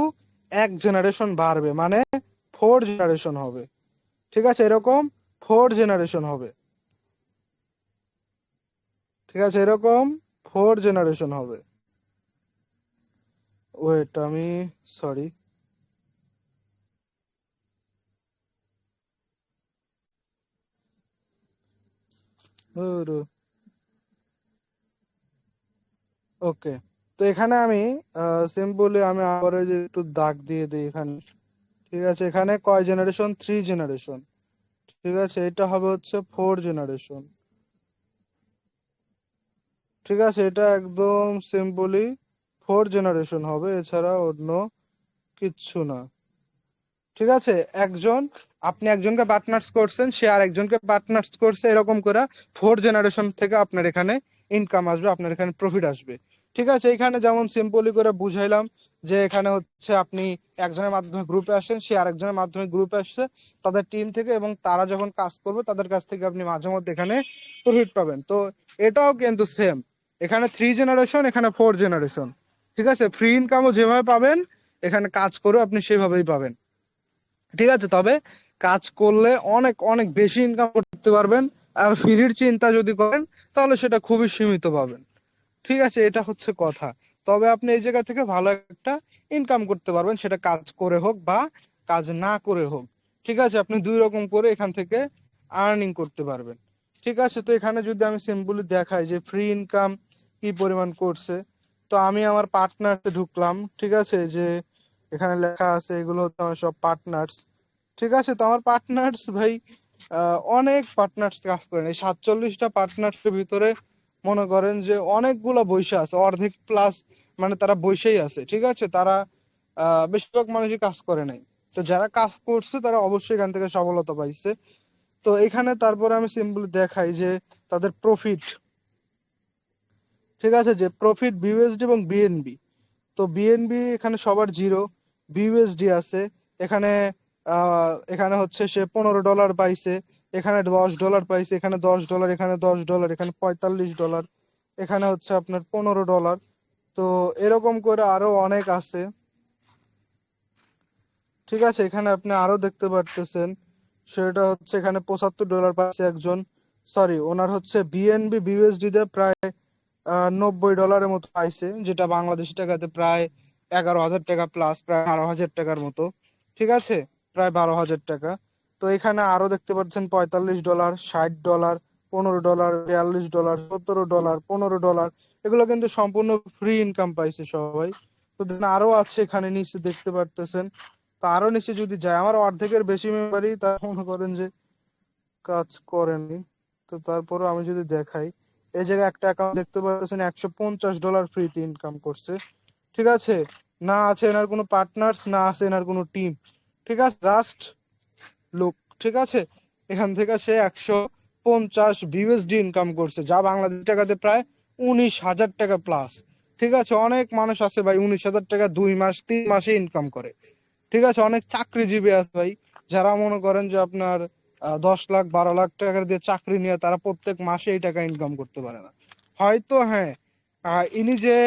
1 জেনারেশন বাড়বে, মানে 4 জেনারেশন হবে। ঠিক আছে, এরকম 4 জেনারেশন হবে। ঠিক আছে, এরকম 4 জেনারেশন হবে। ওয়েট, আমি, সরি, ওকে। তো এখানে আমি সিম্পলি আমি আবার ওই যে একটু দাগ দিয়ে দিই এখানে। ঠিক আছে, এখানে কয় জেনারেশন? 3 জেনারেশন। ঠিক আছে, এটা হবে হচ্ছে 4 জেনারেশন। ঠিক আছে, এটা একদম সিম্পলি 4 জেনারেশন হবে, এছাড়া অন্য কিচ্ছু না। ঠিক আছে, একজন, আপনি একজনকে পার্টনার্স করছেন, সে আর একজনকে পার্টনার্স করছে, এরকম করে 4 জেনারেশন থেকে আপনার এখানে ইনকাম আসবে, আপনার এখানে প্রফিট আসবে। ঠিক আছে, এখানে যেমন সিম্পলি করে বুঝাইলাম যে এখানে হচ্ছে আপনি একজনের মাধ্যমে গ্রুপে আসেন, সে আরেকজনের মাধ্যমে গ্রুপে আসছে তাদের টিম থেকে, এবং তারা যখন কাজ করবে তাদের কাছ থেকে আপনি মাঝে মধ্যে এখানে প্রফিট পাবেন। তো এটাও কিন্তু সেম, এখানে 3 জেনারেশন, এখানে 4 জেনারেশন। ঠিক আছে, ফ্রি ইনকামও যেভাবে পাবেন, এখানে কাজ করেও আপনি সেভাবেই পাবেন। ঠিক আছে, তবে কাজ করলে অনেক অনেক বেশি ইনকাম করতে পারবেন। আর ফ্রির চিন্তা যদি করেন তাহলে সেটা খুবই সীমিত পাবেন। ঠিক আছে, এটা হচ্ছে কথা। তবে আপনি এই জায়গা থেকে ভালো একটা ইনকাম করতে পারবেন, সেটা কাজ করে হোক বা কাজ না করে হোক। ঠিক আছে, আপনি 2 রকম করে এখান থেকে আর্নিং করতে পারবেন। ঠিক আছে, তো এখানে যদি আমি সিম্পলি দেখাই যে ফ্রি ইনকাম কি পরিমাণ করছে, তো আমি আমার পার্টনারতে ঢুকলাম। ঠিক আছে, যে এখানে লেখা আছে এগুলো হচ্ছে আমার সব পার্টনার্স। ঠিক আছে, তো আমার পার্টনার্স ভাই, অনেক পার্টনার্স কাজ করেন। এই 47টা পার্টনার্সের ভিতরে মনে করেন যে অনেকগুলো বইসা আছে, অর্ধেক প্লাস, মানে তারা বইসেই আছে। ঠিক আছে, তারা বেশিরভাগ মানুষই কাজ করে নাই। তো যারা কাজ করছে তারা অবশ্যই এখান থেকে সফলতা পাইছে। তো এখানে তারপরে আমি সিম্পলি দেখাই যে তাদের প্রফিট। ঠিক আছে, যে প্রফিট বিইউএসডি এবং বিএনবি। তো বিএনবি এখানে সবার জিরো, বিইউএসডি আছে এখানে। এখানে হচ্ছে সে $15 পাইছে, এখানে $10 পাইছে, এখানে $10, এখানে $10, এখানে $45, এখানে হচ্ছে আপনার $15। তো এরকম করে আরো অনেক আছে। ঠিক আছে, এখানে আপনি আরো দেখতে পারতেছেন, সেটা হচ্ছে এখানে $75 পাইছে একজন। সরি, ওনার হচ্ছে বিএনবি বিইউএসডি তে প্রায় $90 মতো পাইছে, যেটা বাংলাদেশি টাকাতে প্রায় 11,000 টাকা প্লাস, প্রায় 12,000 টাকার মতো। ঠিক আছে, প্রায় 12,000 টাকা। তো এখানে আরো দেখতে পাচ্ছেন $45, $60, $15, $42, $17, $15। এগুলো কিন্তু সম্পূর্ণ ফ্রি ইনকাম পাইছে সবাই। তো দেন আরো আছে এখানে নিচে দেখতে পারতেছেন। তো আরো নিচে যদি যায়, আমার অর্ধেকের বেশি মেম্বারই তা মনে করেন যে কাজ করেনি। তো তারপরে আমি যদি দেখাই, এই জায়গায় একটা অ্যাকাউন্ট দেখতে পাচ্ছেন $150 ফ্রিতে ইনকাম করছে। ঠিক আছে, না আছে এনার কোনো পার্টনার্স, না আছে এনার কোনো টিম। ঠিক আছে, জাস্ট লুক। ঠিক আছে, এখান থেকে সে 150 বিউএসডি ইনকাম করছে, যা বাংলাদেশ টাকাতে প্রায় 19,000 টাকা প্লাস। ঠিক আছে, অনেক মানুষ আছে ভাই 19,000 টাকা 2 মাস 3 মাসে ইনকাম করে। ঠিক আছে, অনেক চাকরিজীবী আছে ভাই, যারা মনে করেন যে আপনার 10 লাখ 12 লাখ টাকা দিয়ে চাকরি নিয়ে তারা প্রত্যেক মাসে এই টাকা ইনকাম করতে পারে না। হয়তো হ্যাঁ, ইনি যে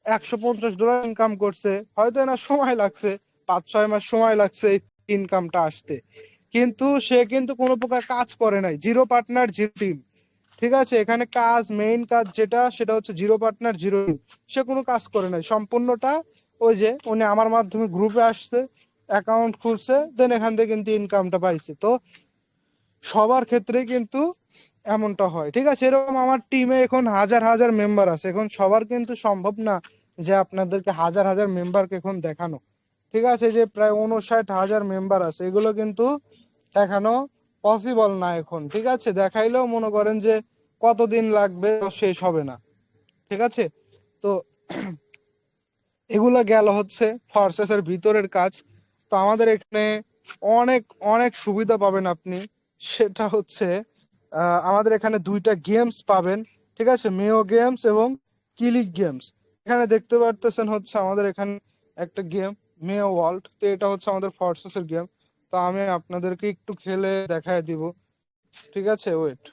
$150 ইনকাম করছে, হয়তো এনার সময় লাগছে, 5-6 মাস সময় লাগছে এই ইনকামটা আসতে, কিন্তু সে কিন্তু কোনো প্রকার কাজ করে নাই, জিরো পার্টনার জিরো টিম। ঠিক আছে, এখানে কাজ, মেইন কাজ যেটা, সেটা হচ্ছে জিরো পার্টনার জিরো টিম। সে কোনো কাজ করে নাই, সম্পূর্ণটা ওই যে উনি আমার মাধ্যমে গ্রুপে আসছে, অ্যাকাউন্ট খুলছে, দেন এখান থেকে কিন্তু ইনকামটা পাইছে। তো সবার ক্ষেত্রেই কিন্তু এমনটা হয়, ঠিক আছে। এরকম আমার টিমে এখন হাজার হাজার মেম্বার আছে, এখন সবার কিন্তু সম্ভব না যে আপনাদেরকে হাজার হাজার মেম্বারকে এখন দেখানো, ঠিক আছে। যে প্রায় 59,000 মেম্বার আছে, এগুলো কিন্তু দেখানো পসিবল না এখন, ঠিক আছে। দেখাইলেও মনে করেন যে কতদিন লাগবে, শেষ হবে না, ঠিক আছে। তো এগুলো গেল হচ্ছে ফরসেসের ভিতরের কাজ। তো আমাদের এখানে অনেক অনেক সুবিধা পাবেন আপনি, সেটা হচ্ছে আমাদের এখানে দুইটা গেমস পাবেন, ঠিক আছে, মেও গেমস এবং কিলিক গেমস। এখানে দেখতে পারতেছেন হচ্ছে আমাদের এখানে একটা গেম মেও ওয়ার্ল্ড, তো এটা হচ্ছে আমাদের ফরসেসের গেম। তো আমি আপনাদেরকে একটু খেলে দেখায় দিব, ঠিক আছে, ওয়েট।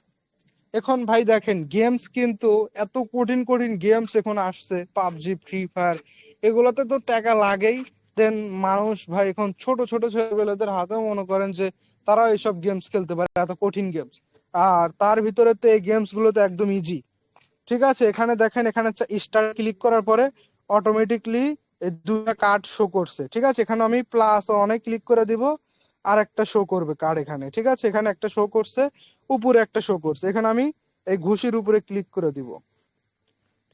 এখন ভাই দেখেন গেমস কিন্তু এত কঠিন কঠিন গেমস এখন আসছে, পাবজি, ফ্রি ফায়ার, এগুলোতে তো টাকা লাগেই। দেন মানুষ ভাই এখন ছোট ছোট ছেলেপেলেদের হাতেও মনে করেন যে তারা এইসব গেমস খেলতে পারে, এত কঠিন গেমস। আর তার ভিতরে তো এই গেমস গুলো তো একদম ইজি, ঠিক আছে। এখানে দেখেন, এখানে স্টার ক্লিক করার পরে অটোমেটিকলি এই দুটা কার্ড শো করছে, ঠিক আছে। এখানে আমি প্লাস অনেক ক্লিক করে দিব, আর একটা শো করবে কার্ড এখানে, ঠিক আছে। এখানে একটা শো করছে, উপরে একটা শো করছে, এখানে আমি এই ঘুষির উপরে ক্লিক করে দিব,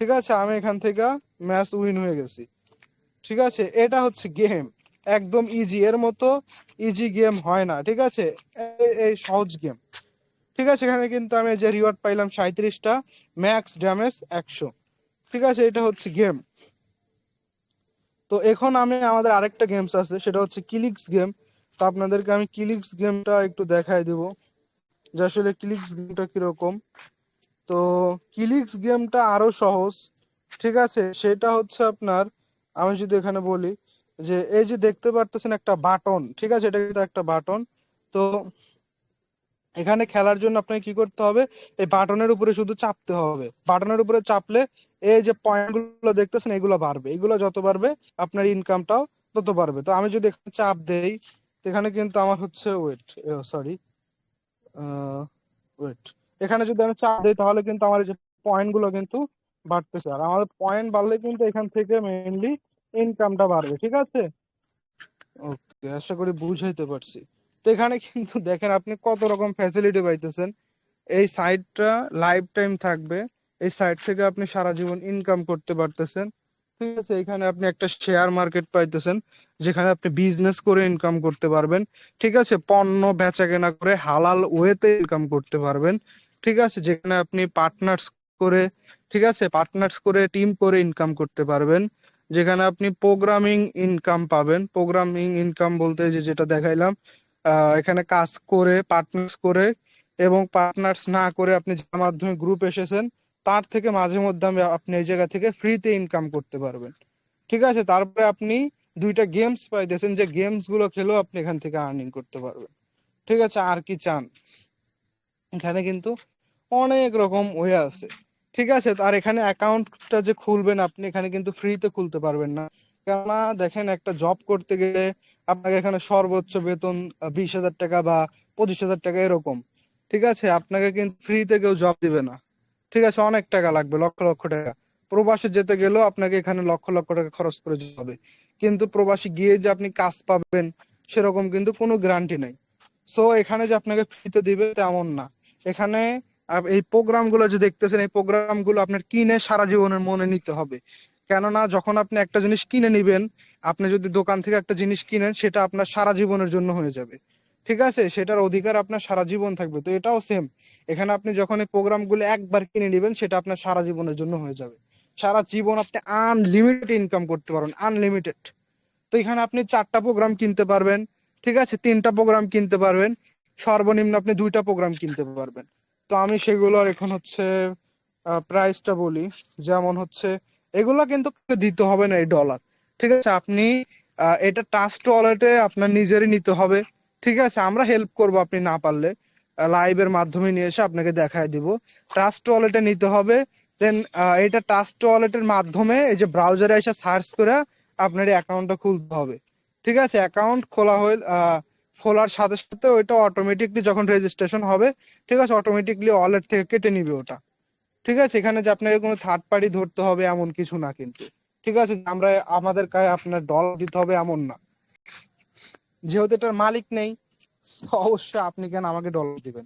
ঠিক আছে। আমি এখান থেকে ম্যাচ উইন হয়ে গেছি, ঠিক আছে। এটা হচ্ছে গেম, একদম ইজি, এর মতো ইজি গেম হয় না, ঠিক আছে। এই সহজ গেম, ঠিক আছে। এখানে কিন্তু আমি যে রিওয়ার্ড পাইলাম 37টা, ম্যাক্স ড্যামেজ 100, ঠিক আছে। এটা হচ্ছে গেম। তো এখন আমি আমাদের আরেকটা গেমস আছে, সেটা হচ্ছে কিলিক্স গেম। তো আপনাদেরকে আমি কিলিক্স গেমটা একটু দেখাই দিব যে আসলে কিলিক্স গেমটা কিরকম। তো কিলিক্স গেমটা আরো সহজ, ঠিক আছে। সেটা হচ্ছে আপনার, আমি যদি এখানে বলি যে এই যে দেখতে পারতেছেন একটা বাটন, ঠিক আছে, এটা কিন্তু একটা বাটন। তো এখানে খেলার জন্য আপনাকে কি করতে হবে, এই বাটনের উপরে শুধু চাপতে হবে। বাটনের উপরে চাপলে এই যে পয়েন্ট গুলো দেখতেছেন এগুলো বাড়বে, এগুলো যত বাড়বে আপনার ইনকামটাও তত বাড়বে। তো আমি যদি এখানে চাপ দেই, তো এখানে কিন্তু আমার হচ্ছে ওয়েট, সরি, ওয়েট, এখানে যদি আমি চাপ দিই তাহলে কিন্তু আমার এই যে পয়েন্ট গুলো কিন্তু বাড়তেছে, আর আমার পয়েন্ট বাড়লে কিন্তু এখান থেকে মেইনলি ইনকামটা বাড়বে, ঠিক আছে। ওকে, আশা করি বুঝাইতে পারছি। তো এখানে কিন্তু দেখেন আপনি কত রকম ফ্যাসিলিটি পাইতেছেন। এই সাইটটা লাইফ টাইম থাকবে, এই সাইট থেকে আপনি সারা জীবন ইনকাম করতে পারতেছেন, ঠিক আছে। এখানে আপনি একটা শেয়ার মার্কেট পাইতেছেন, যেখানে আপনি বিজনেস করে ইনকাম করতে পারবেন, ঠিক আছে। পণ্য বেচা কেনা করে হালাল ওয়েতে ইনকাম করতে পারবেন, ঠিক আছে। যেখানে আপনি পার্টনার্স করে, ঠিক আছে, পার্টনার্স করে টিম করে ইনকাম করতে পারবেন, যেখানে আপনি প্রোগ্রামিং ইনকাম পাবেন। প্রোগ্রামিং ইনকাম বলতে যে যেটা দেখাইলাম, এখানে কাজ করে পার্টনার্স করে এবং পার্টনার্স না করে আপনি যার মাধ্যমে গ্রুপ এসেছেন তার থেকে মাঝে মধ্যে আপনি এই জায়গা থেকে ফ্রিতে ইনকাম করতে পারবেন, ঠিক আছে। তারপরে আপনি দুইটা গেমস পাইতেছেন, যে গেমস গুলো খেলেও আপনি এখান থেকে আর্নিং করতে পারবেন, ঠিক আছে। আর কি চান, এখানে কিন্তু অনেক রকম ওয়ে আছে, ঠিক আছে। আর এখানে অ্যাকাউন্টটা যে খুলবেন আপনি, এখানে কিন্তু ফ্রিতে খুলতে পারবেন না। কেননা দেখেন একটা জব করতে গেলে আপনাকে এখানে সর্বোচ্চ বেতন 20,000 টাকা বা 25,000 টাকা এরকম, ঠিক আছে। আপনাকে কিন্তু ফ্রিতে কেউ জব দিবে না, ঠিক আছে। অনেক টাকা লাগবে, লক্ষ লক্ষ টাকা। প্রবাসে যেতে গেলেও আপনাকে এখানে লক্ষ লক্ষ টাকা খরচ করে যেতে হবে, কিন্তু প্রবাসী গিয়ে যে আপনি কাজ পাবেন সেরকম কিন্তু কোনো গ্যারান্টি নেই। সো এখানে যে আপনাকে ফ্রিতে দিবে তেমন না। এখানে এই প্রোগ্রাম গুলো যে দেখতেছেন, এই প্রোগ্রাম গুলো আপনার কিনে সারা জীবনের মনে নিতে হবে। কেননা যখন আপনি একটা জিনিস কিনে নিবেন, আপনি যদি দোকান থেকে একটা জিনিস কিনেন সেটা আপনার সারা জীবনের জন্য হয়ে যাবে, ঠিক আছে। সেটার অধিকার আপনার সারা জীবন থাকবে। তো এটাও সেম, এখানে আপনি যখন এই প্রোগ্রাম গুলো একবার কিনে নিবেন সেটা আপনার সারা জীবনের জন্য হয়ে যাবে। সারা জীবন আপনি আনলিমিটেড ইনকাম করতে পারবেন, আনলিমিটেড। তো এখানে আপনি 4টা প্রোগ্রাম কিনতে পারবেন, ঠিক আছে, 3টা প্রোগ্রাম কিনতে পারবেন, সর্বনিম্ন আপনি 2টা প্রোগ্রাম কিনতে পারবেন। তো আমি সেগুলোর এখন হচ্ছে প্রাইসটা বলি। যেমন হচ্ছে এগুলো কিন্তু দিতে হবে না এই ডলার, ঠিক আছে। আপনি এটা ট্রাস্ট ওয়ালেটে আপনার নিজেরই নিতে হবে, ঠিক আছে। আমরা হেল্প করব আপনি না পারলে, লাইভের মাধ্যমে নিয়ে এসে আপনাকে দেখায় দিব। ট্রাস্ট ওয়ালেটে নিতে হবে। দেন এটা ট্রাস্ট ওয়ালেটের মাধ্যমে এই যে ব্রাউজারে এসে সার্চ করে আপনার এই অ্যাকাউন্টটা খুলতে হবে, ঠিক আছে। অ্যাকাউন্ট খোলা হয়ে খোলার সাথে সাথে ওইটা অটোমেটিকলি যখন রেজিস্ট্রেশন হবে, ঠিক আছে, অটোমেটিকলি ওয়ালেট থেকে কেটে নিবে ওটা, ঠিক আছে। এখানে যে আপনাকে কোনো থার্ড পার্টি ধরতে হবে এমন কিছু না কিন্তু, ঠিক আছে। আমরা আমাদের গায়ে আপনার ডলার দিতে হবে এমন না। যেহেতু এটার মালিক নেই, তো অবশ্যই আপনি কেন আমাকে ডলার দিবেন?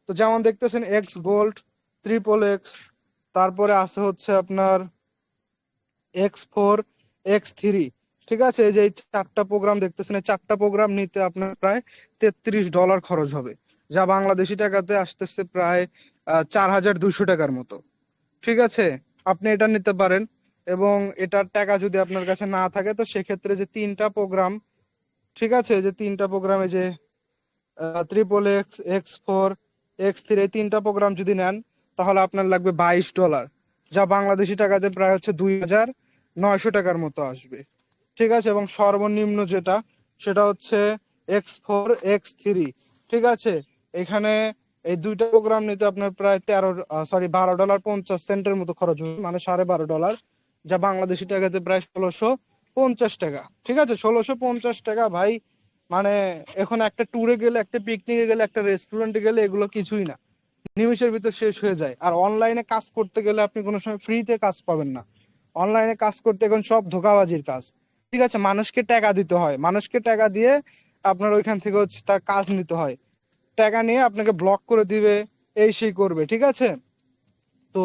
তো যেমন দেখতেছেন এক্স গোল্ড, ট্রিপল এক্স, তারপরে আছে হচ্ছে আপনার X4, X3, ঠিক আছে? এই যে এই 4টা প্রোগ্রাম দেখতেছেন, এই 4টা প্রোগ্রাম নিতে আপনার প্রায় $33 খরচ হবে, যা বাংলাদেশি টাকাতে আসতেছে প্রায় 4200 টাকার মতো। ঠিক আছে, আপনি এটা নিতে পারেন। এবং এটার টাকা যদি আপনার কাছে না থাকে, তো সেক্ষেত্রে যে 3টা প্রোগ্রাম, ঠিক আছে, যে 3টা প্রোগ্রামে যে ট্রিপল এক্স, X4, X3, এই 3টা প্রোগ্রাম যদি নেন, তাহলে আপনার লাগবে $22, যা বাংলাদেশি টাকাতে প্রায় হচ্ছে 2900 টাকার মতো আসবে। ঠিক আছে, এবং সর্বনিম্ন যেটা, সেটা হচ্ছে X4, X3, ঠিক আছে? এখানে এই 2টা প্রোগ্রাম নিতে আপনার প্রায় $12.50 মতো খরচ হবে, মানে $12.5, যা বাংলাদেশি টাকাতে প্রায় 1650 টাকা। ঠিক আছে, 1650 টাকা ভাই, মানে এখন একটা ট্যুরে গেলে, একটা পিকনিকে গেলে, একটা রেস্টুরেন্টে গেলে এগুলো কিছুই না, নিমিষের ভিতর শেষ হয়ে যায়। আর অনলাইনে কাজ করতে গেলে আপনি কোনো সময় ফ্রিতে কাজ পাবেন না। অনলাইনে কাজ করতে এখন সব ধোঁকাবাজির কাজ। ঠিক আছে, মানুষকে টাকা দিতে হয়, মানুষকে টাকা দিয়ে আপনার ওইখান থেকে হচ্ছে তার কাজ নিতে হয়, টাকা নিয়ে আপনাকে ব্লক করে দিবে, এই সেই করবে। ঠিক আছে, তো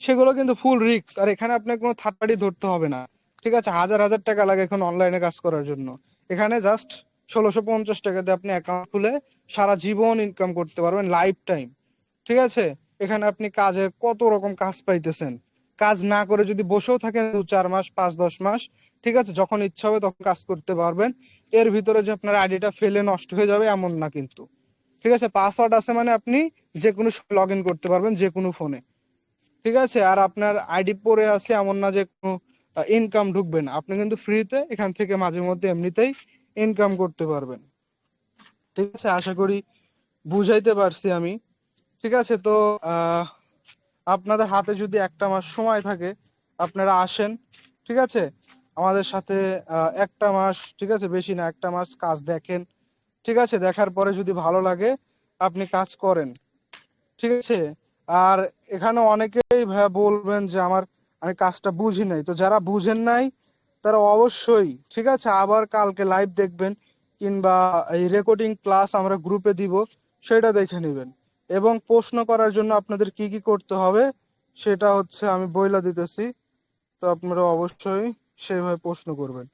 সেগুলো কিন্তু ফুল রিস্ক। আর এখানে আপনাকে কোনো থার্ড পার্টি ধরতে হবে না। ঠিক আছে, হাজার হাজার টাকা লাগে এখন অনলাইনে কাজ করার জন্য। এখানে জাস্ট 1650 টাকাতে আপনি অ্যাকাউন্ট খুলে সারা জীবন ইনকাম করতে পারবেন, লাইফ টাইম। ঠিক আছে, এখানে আপনি কাজে কত রকম কাজ পাইতেছেন। কাজ না করে যদি বসেও থাকেন 2-4 মাস, 5-10 মাস, ঠিক আছে, যখন ইচ্ছা হবে তখন কাজ করতে পারবেন। এর ভিতরে যে আপনার আইডিটা ফেলে নষ্ট হয়ে যাবে এমন না কিন্তু। ঠিক আছে, পাসওয়ার্ড আছে মানে আপনি যে কোনো লগ ইন করতে পারবেন যে কোনো ফোনে। ঠিক আছে, আর আপনার আইডি পড়ে আছে এমন না যে কোনো ইনকাম ঢুকবে না, আপনি কিন্তু ফ্রিতে এখান থেকে মাঝে মধ্যে এমনিতেই ইনকাম করতে পারবেন। ঠিক আছে, আশা করি বুঝাইতে পারছি আমি। ঠিক আছে, তো আহ আপনাদের হাতে যদি 1টা মাস সময় থাকে, আপনারা আসেন। ঠিক আছে, আমাদের সাথে 1টা মাস, ঠিক আছে, বেশি না, 1টা মাস কাজ দেখেন। ঠিক আছে, দেখার পরে যদি ভালো লাগে আপনি কাজ করেন। ঠিক আছে, আর এখানে অনেকেই ভাইয়া বলবেন যে আমি কাজটা বুঝি নাই। তো যারা বুঝেন নাই তারা অবশ্যই, ঠিক আছে, আবার কালকে লাইভ দেখবেন, কিংবা এই রেকর্ডিং ক্লাস আমরা গ্রুপে দিব, সেটা দেখে নেবেন। এবং প্রশ্ন করার জন্য আপনাদের কি কি করতে হবে সেটা হচ্ছে আমি বইলা দিতেছি। তো আপনারা অবশ্যই সেইভাবে প্রশ্ন করবেন।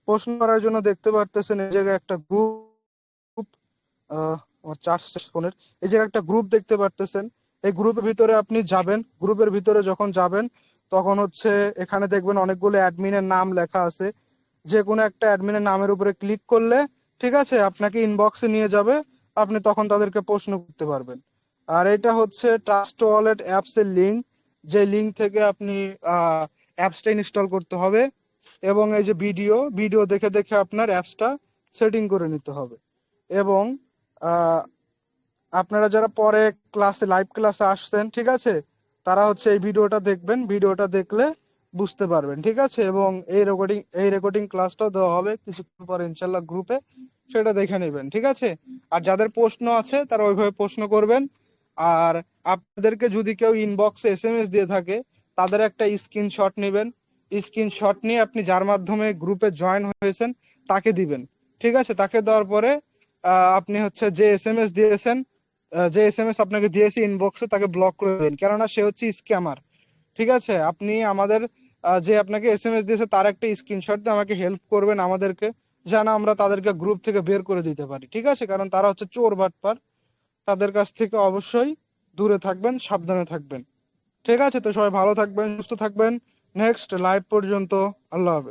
প্রশ্ন করার জন্য দেখতে পারতেছেন এই জায়গায় একটা গ্রুপ, আমার চার্জ শেষ ফোনের। এই জায়গায় একটা গ্রুপ দেখতে পারতেছেন, এই গ্রুপের ভিতরে আপনি যাবেন। গ্রুপের ভিতরে যখন যাবেন তখন হচ্ছে এখানে দেখবেন অনেকগুলো অ্যাডমিনের নাম লেখা আছে। যে কোনো একটা অ্যাডমিনের নামের উপরে ক্লিক করলে, ঠিক আছে, আপনাকে ইনবক্সে নিয়ে যাবে, আপনি তখন তাদেরকে প্রশ্ন করতে পারবেন। আর এটা হচ্ছে ট্রাস্ট ওয়ালেট অ্যাপস এর লিঙ্ক, যে লিঙ্ক থেকে আপনি অ্যাপসটা ইনস্টল করতে হবে, এবং এই যে ভিডিও ভিডিও দেখে দেখে আপনার অ্যাপসটা সেটিং করে নিতে হবে। এবং আহ, আপনারা যারা পরে ক্লাসে, লাইভ ক্লাসে আসছেন, ঠিক আছে, তারা হচ্ছে এই ভিডিওটা দেখবেন, ভিডিওটা দেখলে বুঝতে পারবেন। ঠিক আছে, এবং এই রেকর্ডিং ক্লাসটাও দেওয়া হবে কিছুক্ষণ পরে ইনশাল্লাহ গ্রুপে, সেটা দেখে নেবেন। ঠিক আছে, আর যাদের প্রশ্ন আছে তারা ওইভাবে প্রশ্ন করবেন। আর আপনাদেরকে যদি কেউ ইনবক্সে SMS দিয়ে থাকে, তাদের একটা স্ক্রিনশট নেবেন। স্ক্রিনশট নিয়ে আপনি যার মাধ্যমে গ্রুপে জয়েন হয়েছেন তাকে দিবেন। ঠিক আছে, তাকে দেওয়ার পরে আপনি হচ্ছে যে SMS দিয়েছেন, যে SMS আপনাকে দিয়েছে ইনবক্সে, তাকে ব্লক করে দেবেন, কেননা সে হচ্ছে স্ক্যামার। ঠিক আছে, আপনি আমাদের যে আপনাকে SMS দিয়েছে তার একটা স্ক্রিনশট দিয়ে আমাকে হেল্প করবেন আমাদেরকে, যেন আমরা তাদেরকে গ্রুপ থেকে বের করে দিতে পারি। ঠিক আছে, কারণ তারা হচ্ছে চোর বাটপার, তাদের কাছ থেকে অবশ্যই দূরে থাকবেন, সাবধানে থাকবেন। ঠিক আছে, তো সবাই ভালো থাকবেন, সুস্থ থাকবেন। নেক্সট লাইভ পর্যন্ত, আল্লাহ হাফেজ।